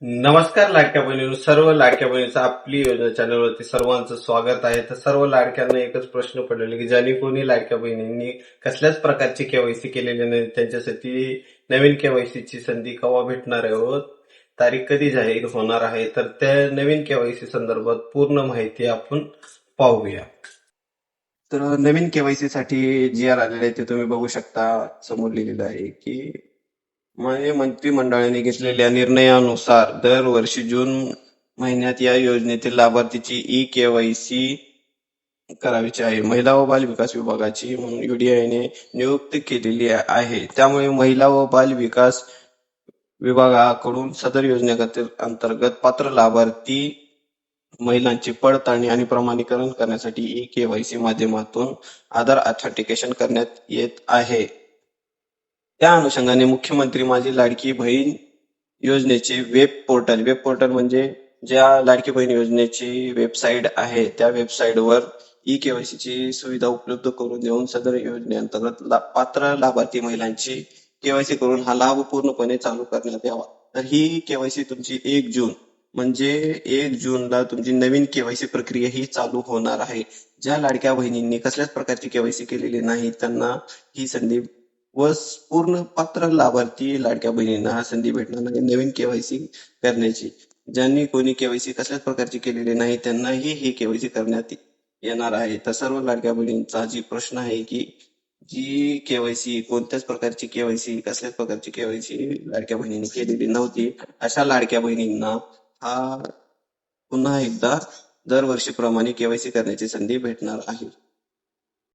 नमस्कार लाडक्या बहिणींनो, सर्व लाडक्या बहिणीचं आपली योजना चॅनलवरती सर्वांचं स्वागत आहे. तर सर्व लाडक्यांना एकच प्रश्न पडलेला की ज्यांनी कोणी लाडक्या बहिणींनी कसल्याच प्रकारची केवायसी केलेली नाही त्यांच्यासाठी नवीन केवायसीची संधी केव्हा भेटणार आहे व तारीख कधी जाहीर होणार आहे, तर त्या नवीन केवायसी संदर्भात पूर्ण माहिती आपण पाहूया. तर नवीन केवायसी साठी जी आर आलेले आहे ते तुम्ही बघू शकता. समोर लिहिलेलं आहे की म्हणजे मंत्रिमंडळाने घेतलेल्या निर्णयानुसार दरवर्षी जून महिन्यात या योजनेतील लाभार्थीची ई केवायसी करायची आहे. महिला व बाल विकास विभागाची म्हणून यूडीआयने नियुक्ती केलेली आहे. त्यामुळे महिला व बाल विकास विभागाकडून सदर योजनेअंतर्गत पात्र लाभार्थी महिलांची पडताळणी आणि प्रमाणीकरण करण्यासाठी ई केवायसी माध्यमातून आधार ऑथेंटिकेशन करण्यात येत आहे. त्या अनुषंगाने मुख्यमंत्री माझी लाडकी बहीण योजनेचे वेब पोर्टल म्हणजे ज्या लाडकी बहीण योजनेची वेबसाईट आहे त्या वेबसाईटवर ई केवायसीची सुविधा उपलब्ध करून देऊन सदर योजनेअंतर्गत पात्र लाभार्थी महिलांची केवायसी करून हा लाभ पूर्णपणे चालू करण्यात यावा. तर ही केवायसी तुमची 1 जून म्हणजे 1 जूनला तुमची नवीन केवायसी प्रक्रिया ही चालू होणार आहे. ज्या लाडक्या बहिणींनी कसल्याच प्रकारची केवायसी केलेली नाही त्यांना ही संधी व पूर्ण पात्र लाभार्थी लाडक्या बहिणींना हा संधी भेटणार नाही नवीन केवायसी करण्याची. ज्यांनी कोणी केवायसी कसल्याच प्रकारची केलेली नाही त्यांनाही ही केवायसी करण्यात येणार आहे. तर सर्व लाडक्या बहिणींचा जी प्रश्न आहे की जी केवायसी कोणत्याच प्रकारची केवायसी कसल्याच प्रकारची केवायसी लाडक्या बहिणींनी केलेली नव्हती अशा लाडक्या बहिणींना हा पुन्हा एकदा दरवर्षीप्रमाणे केवायसी करण्याची संधी भेटणार आहे.